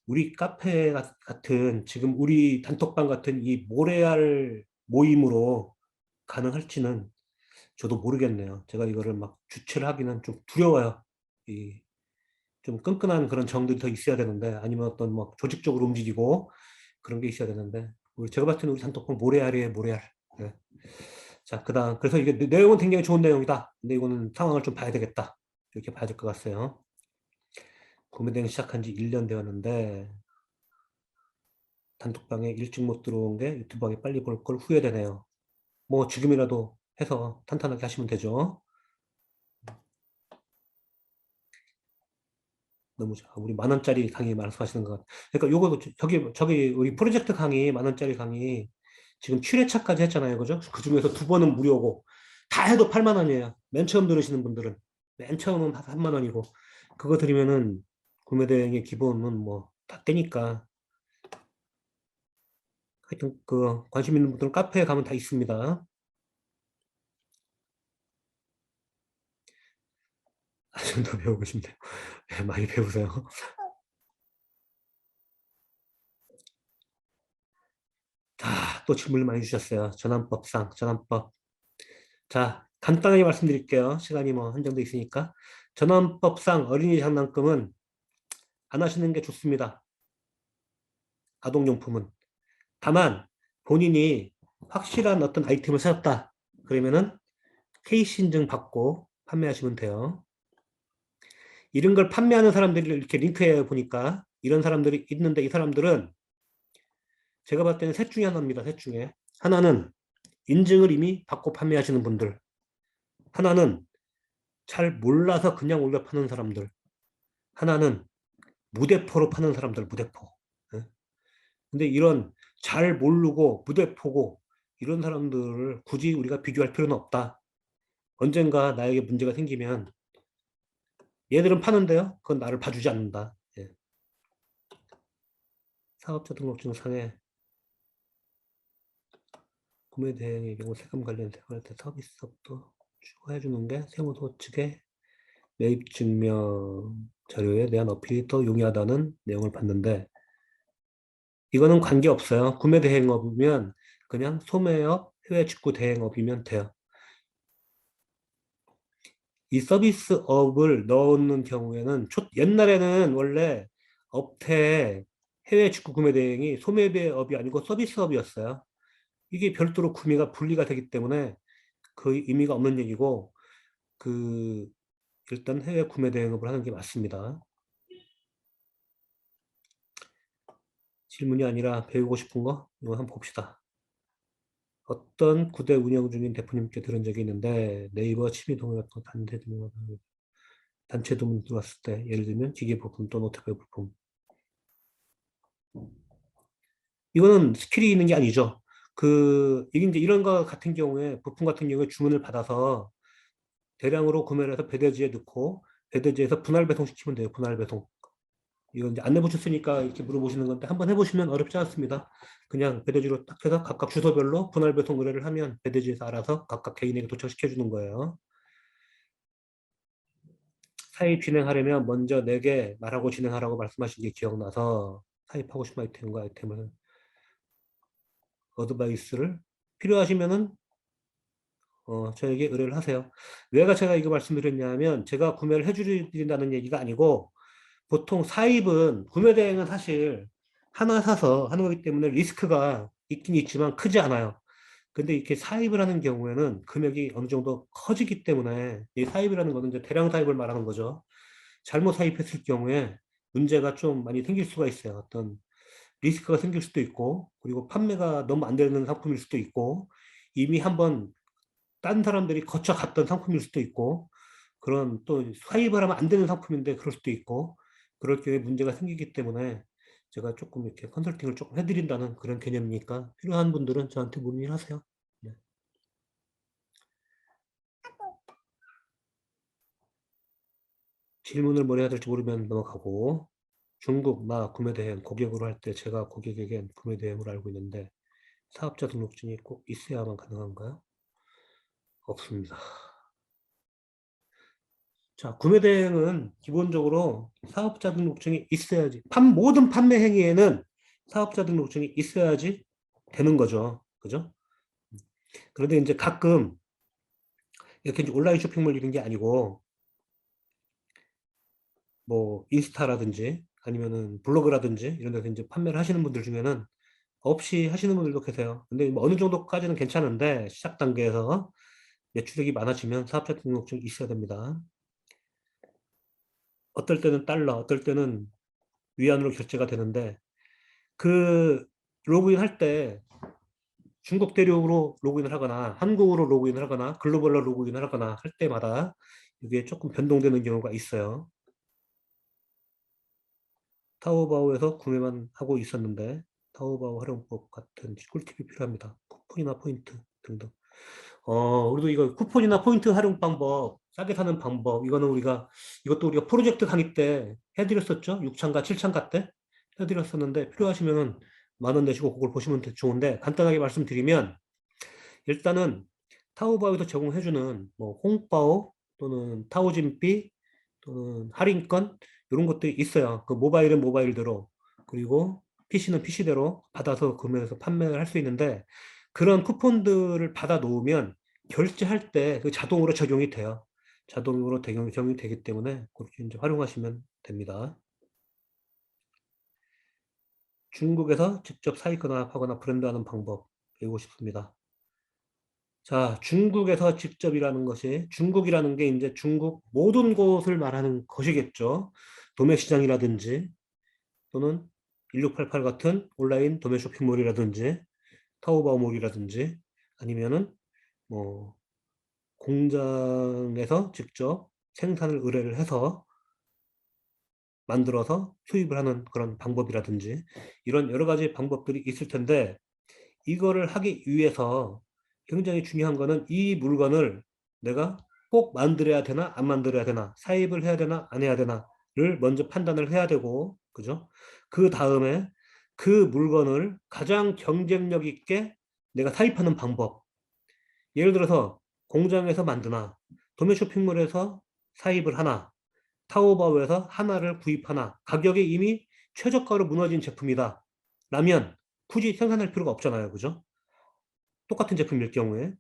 우리 카페 같은 지금 우리 단톡방 같은 이 모래알 모임으로 가능할지는 저도 모르겠네요. 제가 이거를 막 주최를 하기는 좀 두려워요. 이 좀 끈끈한 그런 정들이 더 있어야 되는데 아니면 어떤 뭐 조직적으로 움직이고 그런 게 있어야 되는데 우리 제가 봤을 때는 우리 단톡방 모래알이에요, 모래알. 네. 자, 그다음 그래서 이게 내용은 굉장히 좋은 내용이다. 근데 이거는 상황을 좀 봐야 되겠다. 이렇게 봐야 될 것 같아요. 구매 대행 시작한 지 1년 되었는데 단톡방에 일찍 못 들어온 게 유튜브방에 빨리 볼 걸 후회되네요. 뭐 지금이라도 해서 탄탄하게 하시면 되죠. 너무 우리 10,000원짜리 강의 말씀하시는 것 같아요. 그러니까 요거도 저기 우리 프로젝트 강의 10,000원짜리 강의 지금 7회차까지 했잖아요. 그죠? 그 중에서 2번은 무료고 다 해도 8만 원이에요. 맨 처음 들으시는 분들은 맨 처음은 3만 원이고 그거 들으면은 구매 대행의 기본은 뭐 다 떼니까 하여튼 그 관심 있는 분들은 카페에 가면 다 있습니다. 좀 더 배우고 싶네요. 네, 많이 배우세요. 자, 또 질문을 많이 주셨어요. 전환법. 자, 간단하게 말씀드릴게요. 시간이 뭐 한정돼 있으니까. 전환법상 어린이 장난감은 안 하시는 게 좋습니다. 아동용품은. 다만, 본인이 확실한 어떤 아이템을 사셨다. 그러면은 케이스 인증 받고 판매하시면 돼요. 이런 걸 판매하는 사람들을 이렇게 링크해 보니까 이런 사람들이 있는데 이 사람들은 제가 봤을 때는 셋 중에 하나입니다. 셋 중에. 하나는 인증을 이미 받고 판매하시는 분들. 하나는 잘 몰라서 그냥 올려 파는 사람들. 하나는 무대포로 파는 사람들, 무대포. 예? 근데 이런 잘 모르고 무대포고 이런 사람들을 굳이 우리가 비교할 필요는 없다. 언젠가 나에게 문제가 생기면 얘들은 파는데요. 그건 나를 봐주지 않는다. 예. 사업자 등록증상에 구매 대행의 경우 세금 관련 세금할 때 서비스업도 추가해 주는 게 세무서 측의 매입 증명 자료에 대한 어필이 더 용이하다는 내용을 봤는데 이거는 관계없어요. 구매 대행업이면 그냥 소매업, 해외 직구 대행업이면 돼요. 이 서비스업을 넣는 경우에는 옛날에는 원래 업태 해외 직구 구매 대행이 소매배업이 아니고 서비스업이었어요. 이게 별도로 구매가 분리가 되기 때문에 그 의미가 없는 얘기고 그 일단 해외 구매 대행업을 하는 게 맞습니다. 질문이 아니라 배우고 싶은 거? 이거 한번 봅시다. 어떤 구대 운영 중인 대표님께 들은 적이 있는데 네이버 취미 동호회과 단체 도움 들어왔을 때 예를 들면 기계 부품 또 노트북 부품 이거는 스킬이 있는 게 아니죠. 이게 이제 이런 거 같은 경우에 부품 같은 경우에 주문을 받아서 대량으로 구매를 해서 배대지에 넣고 배대지에서 분할 배송 시키면 돼요. 분할 배송. 이건 이제 안 해보셨으니까 이렇게 물어보시는 건데 한번 해보시면 어렵지 않습니다. 그냥 배대지로 딱 해서 각각 주소별로 분할 배송 의뢰를 하면 배대지에서 알아서 각각 개인에게 도착시켜 주는 거예요. 사입 진행하려면 먼저 내게 말하고 진행하라고 말씀하신 게 기억나서 사입하고 싶은 아이템과 아이템을 어드바이스를 필요하시면은 저에게 의뢰를 하세요. 왜 제가 이거 말씀드렸냐면 제가 구매를 해드린다는 얘기가 아니고 보통 사입은 구매 대행은 사실 하나 사서 하는 거기 때문에 리스크가 있긴 있지만 크지 않아요. 근데 이렇게 사입을 하는 경우에는 금액이 어느 정도 커지기 때문에 이 사입이라는 거는 이제 대량 사입을 말하는 거죠. 잘못 사입했을 경우에 문제가 좀 많이 생길 수가 있어요. 어떤 리스크가 생길 수도 있고, 그리고 판매가 너무 안 되는 상품일 수도 있고, 이미 한번 딴 사람들이 거쳐갔던 상품일 수도 있고, 그런 또 사입을 하면 안 되는 상품인데 그럴 수도 있고, 그럴 경우에 문제가 생기기 때문에 제가 조금 이렇게 컨설팅을 조금 해드린다는 그런 개념이니까 필요한 분들은 저한테 문의를 하세요. 네. 질문을 뭘 해야 될지 모르면 넘어가고, 중국 나 구매 대행 고객으로 할 때 제가 고객에겐 구매 대행으로 알고 있는데 사업자 등록증이 꼭 있어야만 가능한가요? 없습니다. 자, 구매 대행은 기본적으로 사업자 등록증이 있어야지. 모든 판매 행위에는 사업자 등록증이 있어야지 되는 거죠. 그죠? 그런데 이제 가끔 이렇게 이제 온라인 쇼핑몰 이런 게 아니고 뭐 인스타라든지 아니면은 블로그라든지 이런 데서 이제 판매를 하시는 분들 중에는 없이 하시는 분들도 계세요. 근데 뭐 어느 정도까지는 괜찮은데 시작 단계에서 매출액이 많아지면 사업자 등록증이 있어야 됩니다. 어떨 때는 달러, 어떨 때는 위안으로 결제가 되는데 그 로그인 할 때 중국 대륙으로 로그인을 하거나 한국으로 로그인을 하거나 글로벌로 로그인을 하거나 할 때마다 이게 조금 변동되는 경우가 있어요. 타오바오에서 구매만 하고 있었는데 타오바오 활용법 같은 꿀팁이 필요합니다. 쿠폰이나 포인트 등등. 우리도 이거 쿠폰이나 포인트 활용 방법, 싸게 사는 방법, 이것도 우리가 프로젝트 강의 때 해드렸었죠? 6창과 7창과 때 해드렸었는데, 필요하시면은 10,000원 내시고 그걸 보시면 좋은데, 간단하게 말씀드리면, 일단은 타오바오에서 제공해주는 뭐, 홍바오 또는 타오진비 또는 할인권, 이런 것들이 있어요. 그 모바일은 모바일대로, 그리고 PC는 PC대로 받아서 구매해서 판매를 할 수 있는데, 그런 쿠폰들을 받아 놓으면 결제할 때 그 자동으로 적용이 돼요. 자동으로 적용이 되기 때문에 그렇게 이제 활용하시면 됩니다. 중국에서 직접 사입거나 하거나 브랜드하는 방법 배우고 싶습니다. 자, 중국에서 직접이라는 것이 중국이라는 게 이제 중국 모든 곳을 말하는 것이겠죠. 도매 시장이라든지 또는 1688 같은 온라인 도매 쇼핑몰이라든지 타오바오몰이라든지 아니면은 뭐 공장에서 직접 생산을 의뢰를 해서 만들어서 수입을 하는 그런 방법이라든지 이런 여러 가지 방법들이 있을 텐데 이거를 하기 위해서 굉장히 중요한 거는 이 물건을 내가 꼭 만들어야 되나 안 만들어야 되나 사입을 해야 되나 안 해야 되나를 먼저 판단을 해야 되고 그죠? 그 다음에 그 물건을 가장 경쟁력 있게 내가 사입하는 방법 예를 들어서 공장에서 만드나 도매 쇼핑몰에서 사입을 하나 타오바오에서 하나를 구입하나 가격이 이미 최저가로 무너진 제품이다 라면 굳이 생산할 필요가 없잖아요 그죠? 똑같은 제품일 경우에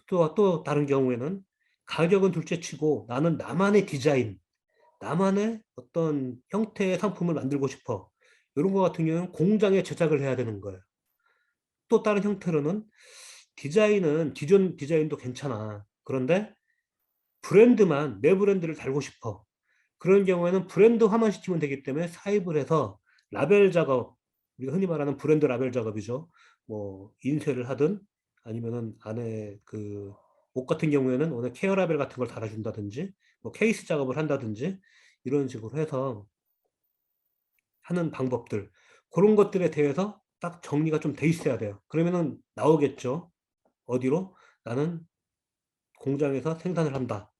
또 다른 경우에는 가격은 둘째치고 나는 나만의 디자인 나만의 어떤 형태의 상품을 만들고 싶어 이런 거 같은 경우는 공장에 제작을 해야 되는 거예요 또 다른 형태로는 디자인은 기존 디자인도 괜찮아 그런데 브랜드만 내 브랜드를 달고 싶어 그런 경우에는 브랜드화만 시키면 되기 때문에 사입을 해서 라벨 작업 우리가 흔히 말하는 브랜드 라벨 작업이죠. 뭐 인쇄를 하든 아니면은 안에 그 옷 같은 경우에는 오늘 케어 라벨 같은 걸 달아준다든지 뭐 케이스 작업을 한다든지 이런 식으로 해서 하는 방법들 그런 것들에 대해서 딱 정리가 좀 돼 있어야 돼요. 그러면은 나오겠죠. 어디로? 나는 공장에서 생산을 한다.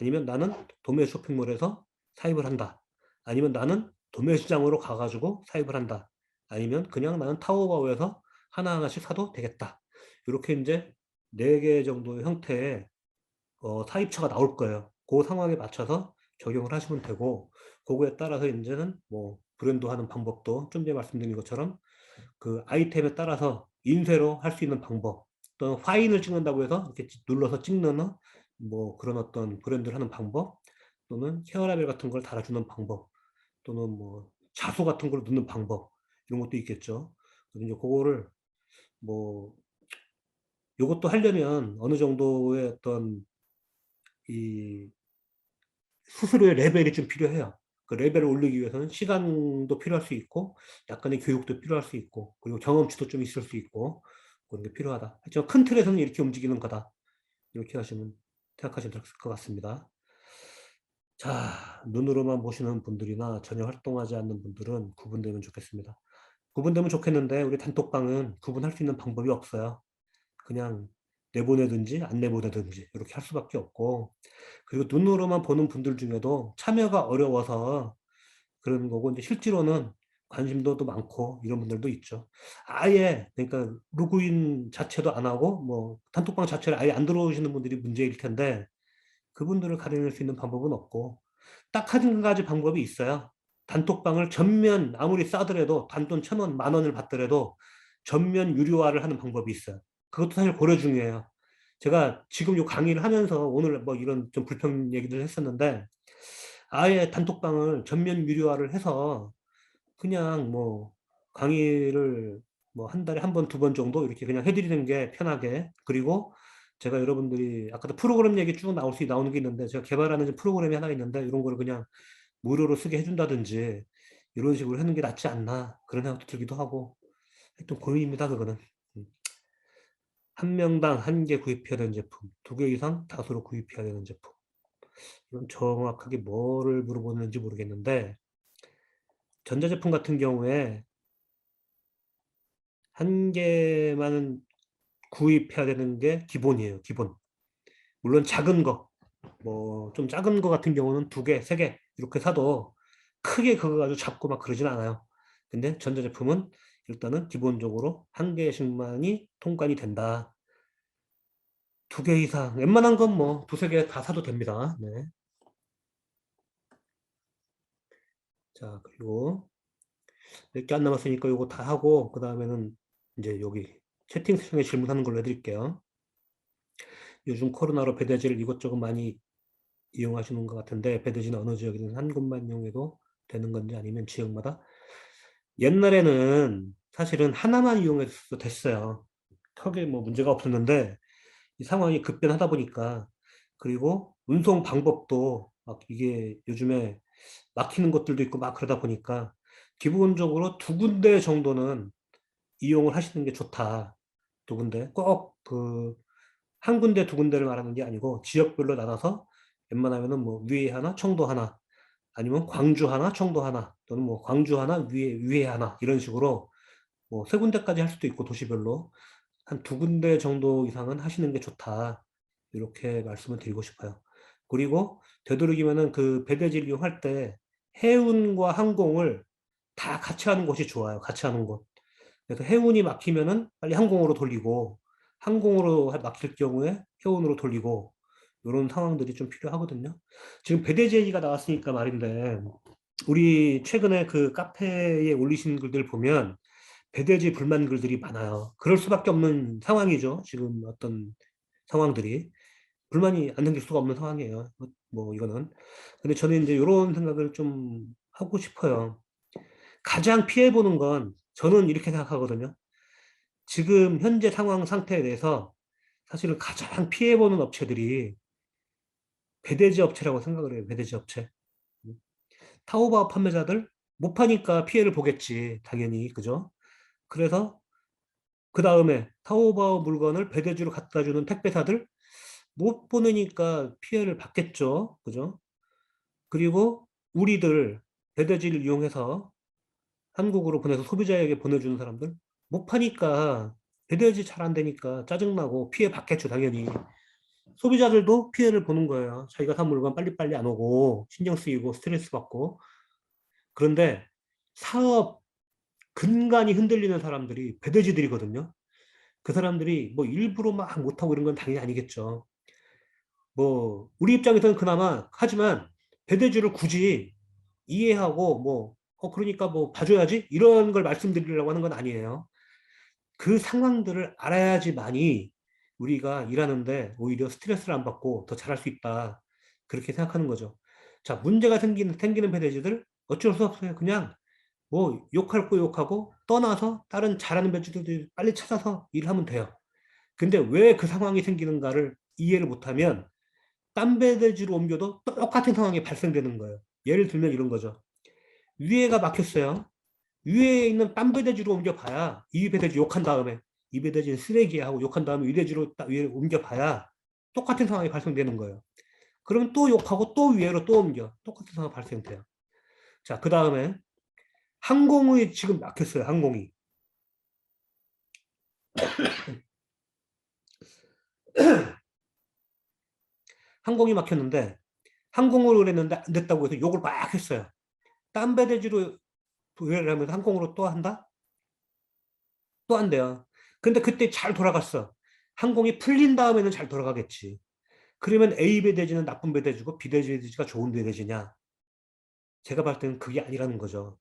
아니면 나는 도매 쇼핑몰에서 사입을 한다. 아니면 나는 도매 시장으로 가가지고 사입을 한다. 아니면 그냥 나는 타오바오에서 하나하나씩 사도 되겠다. 이렇게 이제 4개 정도의 형태의 사입처가 나올 거예요. 그 상황에 맞춰서 적용을 하시면 되고, 그거에 따라서 이제는 뭐 브랜드 하는 방법도 좀 전에 말씀드린 것처럼 그 아이템에 따라서 인쇄로 할 수 있는 방법, 또는 파인을 찍는다고 해서 이렇게 눌러서 찍는 뭐 그런 어떤 브랜드를 하는 방법, 또는 헤어라벨 같은 걸 달아주는 방법, 또는 뭐 자수 같은 걸 넣는 방법, 이런 것도 있겠죠. 그래서 이제 그거를 뭐 요것도 하려면 어느 정도의 어떤 이 스스로의 레벨이 좀 필요해요. 그 레벨을 올리기 위해서는 시간도 필요할 수 있고, 약간의 교육도 필요할 수 있고, 그리고 경험치도 좀 있을 수 있고, 그런 게 필요하다. 하지만 큰 틀에서는 이렇게 움직이는 거다. 이렇게 생각하시면 될 것 같습니다. 자, 눈으로만 보시는 분들이나 전혀 활동하지 않는 분들은 구분되면 좋겠습니다. 구분되면 좋겠는데, 우리 단톡방은 구분할 수 있는 방법이 없어요. 그냥 내보내든지 안 내보내든지 이렇게 할 수밖에 없고, 그리고 눈으로만 보는 분들 중에도 참여가 어려워서 그런 거고, 이제 실제로는 관심도도 많고 이런 분들도 있죠. 아예 그러니까 로그인 자체도 안 하고 뭐 단톡방 자체를 아예 안 들어오시는 분들이 문제일 텐데, 그분들을 가려낼 수 있는 방법은 없고, 딱 한 가지 방법이 있어요. 단톡방을 전면 아무리 싸더라도 단돈 1,000원, 10,000원을 받더라도 전면 유료화를 하는 방법이 있어요. 그것도 사실 고려 중이에요. 제가 지금 요 강의를 하면서 오늘 뭐 이런 좀 불평 얘기를 했었는데, 아예 단톡방을 전면 유료화를 해서 그냥 뭐 강의를 뭐 한 달에 한 번, 2번 정도 이렇게 그냥 해드리는 게 편하게. 그리고 제가 여러분들이 아까도 프로그램 얘기 쭉 나오는 게 있는데, 제가 개발하는 프로그램이 하나 있는데 이런 거를 그냥 무료로 쓰게 해준다든지 이런 식으로 하는 게 낫지 않나 그런 생각도 들기도 하고. 하여튼 고민입니다, 그거는. 음. 한 명당 1개 구입해야 되는 제품, 2개 이상 다수로 구입해야 되는 제품. 이건 정확하게 뭐를 물어보는지 모르겠는데, 전자제품 같은 경우에 1개만 구입해야 되는 게 기본이에요, 기본. 물론 작은 거, 뭐 좀 작은 거 같은 경우는 2개, 3개 이렇게 사도 크게 그거 가지고 잡고 막 그러진 않아요. 근데 전자제품은 일단은 기본적으로 1개씩만이 통관이 된다. 2개 이상, 웬만한 건 뭐 2, 3개 다 사도 됩니다. 네. 자, 그리고 몇 개 안 남았으니까 이거 다 하고, 그 다음에는 이제 여기 채팅창에 질문하는 걸로 해드릴게요. 요즘 코로나로 배대지를 이것저것 많이 이용하시는 것 같은데, 배대지는 어느 지역이든 한 곳만 이용해도 되는 건지 아니면 지역마다? 옛날에는 사실은 하나만 이용해도 됐어요. 크게 뭐 문제가 없었는데, 이 상황이 급변하다 보니까, 그리고 운송 방법도 막 이게 요즘에 막히는 것들도 있고 막 그러다 보니까 기본적으로 2군데 정도는 이용을 하시는 게 좋다. 2군데. 꼭 한 군데 2군데를 말하는 게 아니고 지역별로 나눠서 웬만하면은 뭐 위에 하나, 청도 하나, 아니면 광주 하나, 청도 하나, 또는 뭐 광주 하나, 위에 하나, 이런 식으로 뭐 3군데까지 할 수도 있고 도시별로 한 2군데 정도 이상은 하시는 게 좋다. 이렇게 말씀을 드리고 싶어요. 그리고 되도록이면은 그 배대지를 이용할 때 해운과 항공을 다 같이 하는 것이 좋아요. 같이 하는 것. 그래서 해운이 막히면은 빨리 항공으로 돌리고, 항공으로 막힐 경우에 해운으로 돌리고, 이런 상황들이 좀 필요하거든요. 지금 배대지 얘기가 나왔으니까 말인데, 우리 최근에 그 카페에 올리신 글들 보면 배대지 불만 글들이 많아요. 그럴 수밖에 없는 상황이죠. 지금 어떤 상황들이. 불만이 안 생길 수가 없는 상황이에요. 뭐 이거는. 근데 저는 이제 이런 생각을 좀 하고 싶어요. 가장 피해보는 건 저는 이렇게 생각하거든요. 지금 현재 상황 상태에 대해서 사실은 가장 피해보는 업체들이 배대지 업체라고 생각을 해요. 배대지 업체. 타오바오 판매자들 못 파니까 피해를 보겠지. 당연히. 그죠? 그래서 그 다음에 타오바오 물건을 배대지로 갖다 주는 택배사들 못 보내니까 피해를 받겠죠. 그죠? 그리고 우리들 배대지를 이용해서 한국으로 보내서 소비자에게 보내주는 사람들 못 파니까 배대지 잘 안 되니까 짜증나고 피해 받겠죠, 당연히. 소비자들도 피해를 보는 거예요. 자기가 산 물건 빨리빨리 안 오고 신경 쓰이고 스트레스 받고. 그런데 사업 근간이 흔들리는 사람들이 배대지들이거든요. 그 사람들이 뭐 일부러 막 못하고 이런 건 당연히 아니겠죠. 뭐 우리 입장에서는 그나마 하지만 배대주를 굳이 이해하고 뭐 그러니까 뭐 봐줘야지 이런 걸 말씀드리려고 하는 건 아니에요. 그 상황들을 알아야지만이 우리가 일하는데 오히려 스트레스를 안 받고 더 잘할 수 있다. 그렇게 생각하는 거죠. 자, 문제가 생기는 배대지들 어쩔 수 없어요. 그냥 뭐 욕할 거 욕하고 떠나서 다른 잘하는 배지들이 빨리 찾아서 일하면 돼요. 근데 왜 그 상황이 생기는가를 이해를 못하면 딴 배대지로 옮겨도 똑같은 상황이 발생되는 거예요. 예를 들면 이런 거죠. 위에가 막혔어요. 위에 있는 딴 배대지로 옮겨봐야 이 배대지 욕한 다음에 이 배대지는 쓰레기야 하고 욕한 다음에 이 배대지로 위에 옮겨봐야 똑같은 상황이 발생되는 거예요. 그러면 또 욕하고 또 위에로 또 옮겨. 똑같은 상황이 발생돼요. 자, 그 다음에 항공이 지금 막혔어요. 항공이. 항공이 막혔는데 항공으로 그랬는데 안 됐다고 해서 욕을 막 했어요. 딴 배대지로 도약을 하면서 항공으로 또 한다? 또 안 돼요. 근데 그때 잘 돌아갔어. 항공이 풀린 다음에는 잘 돌아가겠지. 그러면 A 배대지는 나쁜 배대지고 B 배대지가 좋은 배대지냐? 제가 봤을 때는 그게 아니라는 거죠.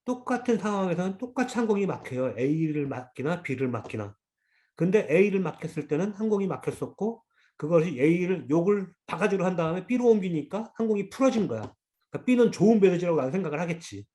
똑같은 상황에서는 똑같이 항공이 막혀요. A를 맡기나 B를 맡기나. 근데 A를 맡겼을 때는 항공이 막혔었고 그것이 A를 욕을 바가지로 한 다음에 B로 옮기니까 항공이 풀어진 거야. 그러니까 B는 좋은 배대지라고 나는 생각을 하겠지.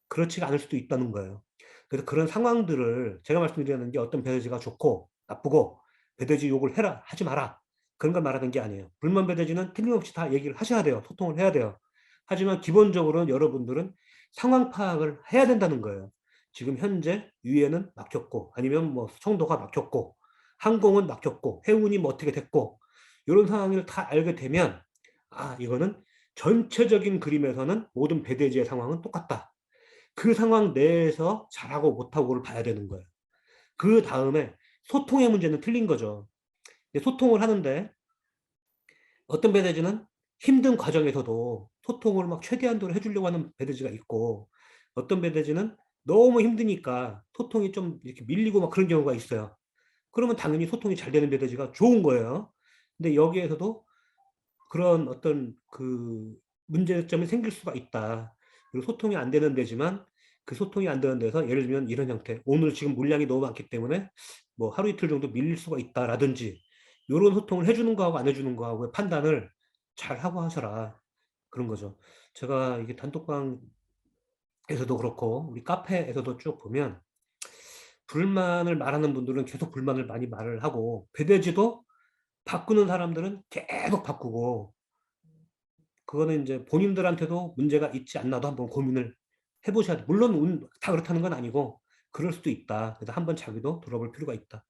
그렇지가 않을 수도 있다는 거예요. 그래서 그런 상황들을 제가 말씀드리는 게 어떤 배대지가 좋고 나쁘고 배대지 욕을 해라 하지 마라 그런 걸 말하는 게 아니에요. 불만 배대지는 틀림없이 다 얘기를 하셔야 돼요. 소통을 해야 돼요. 하지만 기본적으로는 여러분들은 상황 파악을 해야 된다는 거예요. 지금 현재 위에는 막혔고 아니면 뭐 청도가 막혔고 항공은 막혔고 해운이 뭐 어떻게 됐고 이런 상황을 다 알게 되면 아 이거는 전체적인 그림에서는 모든 배대지의 상황은 똑같다. 그 상황 내에서 잘하고 못하고를 봐야 되는 거예요. 그 다음에 소통의 문제는 틀린 거죠. 소통을 하는데 어떤 배대지는 힘든 과정에서도 소통을 막 최대한도로 해주려고 하는 배대지가 있고 어떤 배대지는 너무 힘드니까 소통이 좀 이렇게 밀리고 막 그런 경우가 있어요. 그러면 당연히 소통이 잘 되는 배대지가 좋은 거예요. 근데 여기에서도 그런 어떤 그 문제점이 생길 수가 있다. 그리고 소통이 안 되는 데지만 그 소통이 안 되는 데서 예를 들면 이런 형태. 오늘 지금 물량이 너무 많기 때문에 뭐 하루 이틀 정도 밀릴 수가 있다라든지 이런 소통을 해주는 거하고 안 해주는 거하고의 판단을 잘 하고 하셔라. 그런 거죠. 제가 이게 단톡방에서도 그렇고 우리 카페에서도 쭉 보면 불만을 말하는 분들은 계속 불만을 많이 말을 하고 배대지도 바꾸는 사람들은 계속 바꾸고 그거는 이제 본인들한테도 문제가 있지 않나도 한번 고민을 해보셔야 돼. 물론 다 그렇다는 건 아니고 그럴 수도 있다. 그래서 한번 자기도 들어볼 필요가 있다.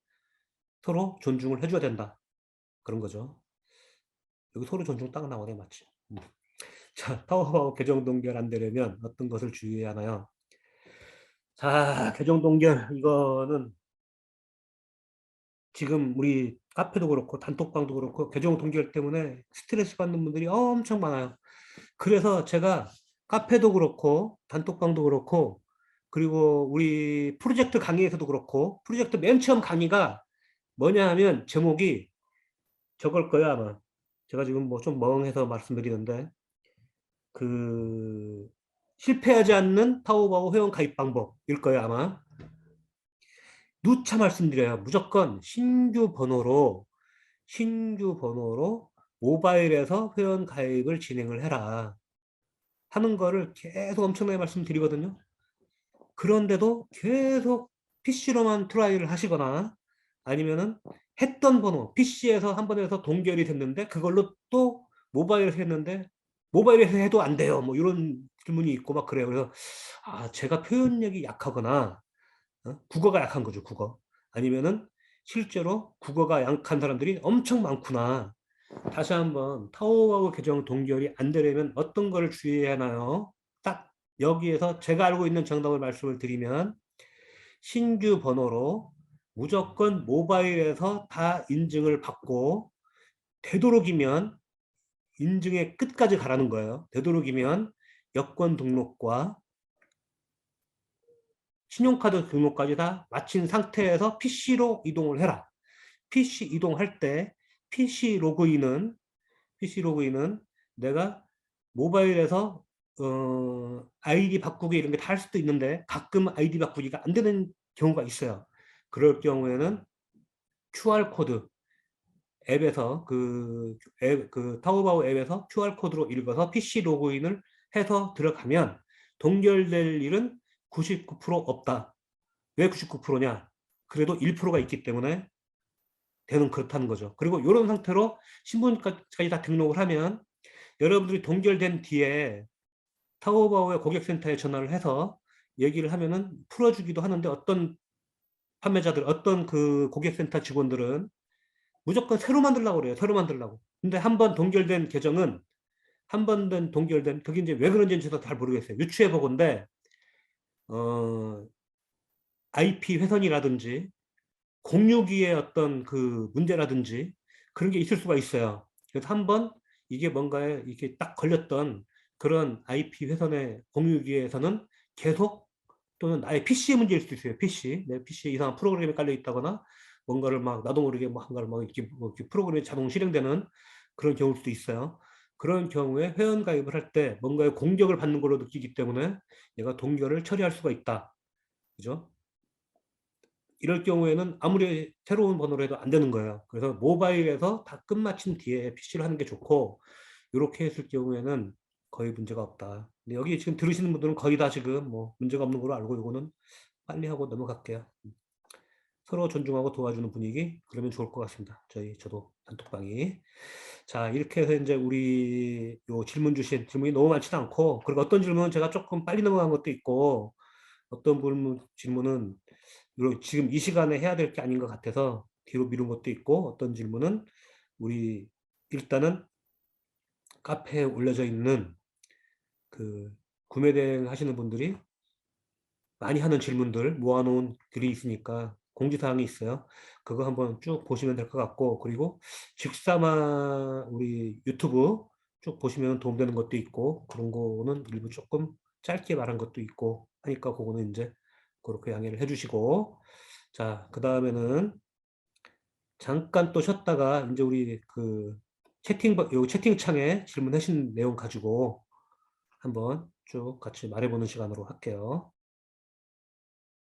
서로 존중을 해줘야 된다. 그런 거죠. 여기 서로 존중 딱 나오네, 맞지? 자, 타워바오 계정 동결 안 되려면 어떤 것을 주의해야 하나요? 자, 계정 동결 이거는 지금 우리 카페도 그렇고 단톡방도 그렇고 계정 동결 때문에 스트레스 받는 분들이 엄청 많아요. 그래서 제가 카페도 그렇고 단톡방도 그렇고 그리고 우리 프로젝트 강의에서도 그렇고 프로젝트 맨 처음 강의가 뭐냐 하면 제목이 저걸 거야 아마. 제가 지금 뭐 좀 멍해서 말씀드리는데 그 실패하지 않는 타오바오 회원 가입 방법일 거예요 아마. 누차 말씀드려요. 무조건 신규 번호로 모바일에서 회원 가입을 진행을 해라 하는 거를 계속 엄청나게 말씀드리거든요. 그런데도 계속 PC로만 트라이를 하시거나 아니면은 했던 번호, PC에서 한 번 해서 동결이 됐는데 그걸로 또 모바일에서 했는데 모바일에서 해도 안 돼요. 뭐 이런 질문이 있고 막 그래요. 그래서 아, 제가 표현력이 약하거나 국어가 약한 거죠, 국어. 아니면은 실제로 국어가 약한 사람들이 엄청 많구나. 다시 한번 타오바오 계정 동결이 안 되려면 어떤 거를 주의해야 하나요? 딱 여기에서 제가 알고 있는 정답을 말씀을 드리면 신규 번호로 무조건 모바일에서 다 인증을 받고 되도록이면 인증의 끝까지 가라는 거예요. 되도록이면 여권 등록과 신용카드 등록까지 다 마친 상태에서 PC로 이동을 해라. PC 이동할 때 PC 로그인은 내가 모바일에서 아이디 바꾸기 이런 게 다 할 수도 있는데 가끔 아이디 바꾸기가 안 되는 경우가 있어요. 그럴 경우에는 QR코드 앱에서 그 타오바오 앱에서 QR코드로 읽어서 PC 로그인을 해서 들어가면 동결될 일은 99% 없다. 왜 99%냐? 그래도 1%가 있기 때문에 되는 그렇다는 거죠. 그리고 이런 상태로 신분까지 다 등록을 하면 여러분들이 동결된 뒤에 타오바오의 고객센터에 전화를 해서 얘기를 하면은 풀어주기도 하는데 어떤 판매자들, 어떤 그 고객센터 직원들은 무조건 새로 만들려고 그래요. 새로 만들려고. 근데 한 번 동결된 계정은 한 번 된 동결된 그게 이제 왜 그런지는 저도 잘 모르겠어요. 유추해 보건데 IP 훼손이라든지 공유기의 어떤 그 문제라든지 그런 게 있을 수가 있어요. 그래서 한번 이게 뭔가에 이렇게 딱 걸렸던 그런 IP 훼손의 공유기에서는 계속 또는 나의 PC의 문제일 수도 있어요. PC. 내 PC에 이상한 프로그램이 깔려 있다거나 뭔가를 막 나도 모르게 뭔가를 막 이렇게 프로그램이 자동 실행되는 그런 경우일 수도 있어요. 그런 경우에 회원 가입을 할 때 뭔가의 공격을 받는 걸로 느끼기 때문에 얘가 동결을 처리할 수가 있다. 그죠? 이럴 경우에는 아무리 새로운 번호로 해도 안 되는 거예요. 그래서 모바일에서 다 끝마친 뒤에 PC를 하는 게 좋고, 이렇게 했을 경우에는 거의 문제가 없다. 근데 여기 지금 들으시는 분들은 거의 다 지금 뭐 문제가 없는 걸로 알고 이거는 빨리 하고 넘어갈게요. 서로 존중하고 도와주는 분위기, 그러면 좋을 것 같습니다. 저도 단톡방이. 자, 이렇게 해서 이제 우리 요 질문 주신 질문이 너무 많지는 않고, 그리고 어떤 질문은 제가 조금 빨리 넘어간 것도 있고, 어떤 질문은 지금 이 시간에 해야 될 게 아닌 것 같아서 뒤로 미룬 것도 있고 어떤 질문은 우리 일단은 카페에 올려져 있는 그 구매 대행 하시는 분들이 많이 하는 질문들 모아놓은 글이 있으니까 공지사항이 있어요. 그거 한번 쭉 보시면 될 것 같고 그리고 직사마 우리 유튜브 쭉 보시면 도움되는 것도 있고 그런 거는 일부 조금 짧게 말한 것도 있고 하니까 그거는 이제 그렇게 양해를 해주시고 자, 그 다음에는 잠깐 또 쉬었다가 이제 우리 그 요 채팅창에 질문하신 내용 가지고 한번 쭉 같이 말해보는 시간으로 할게요.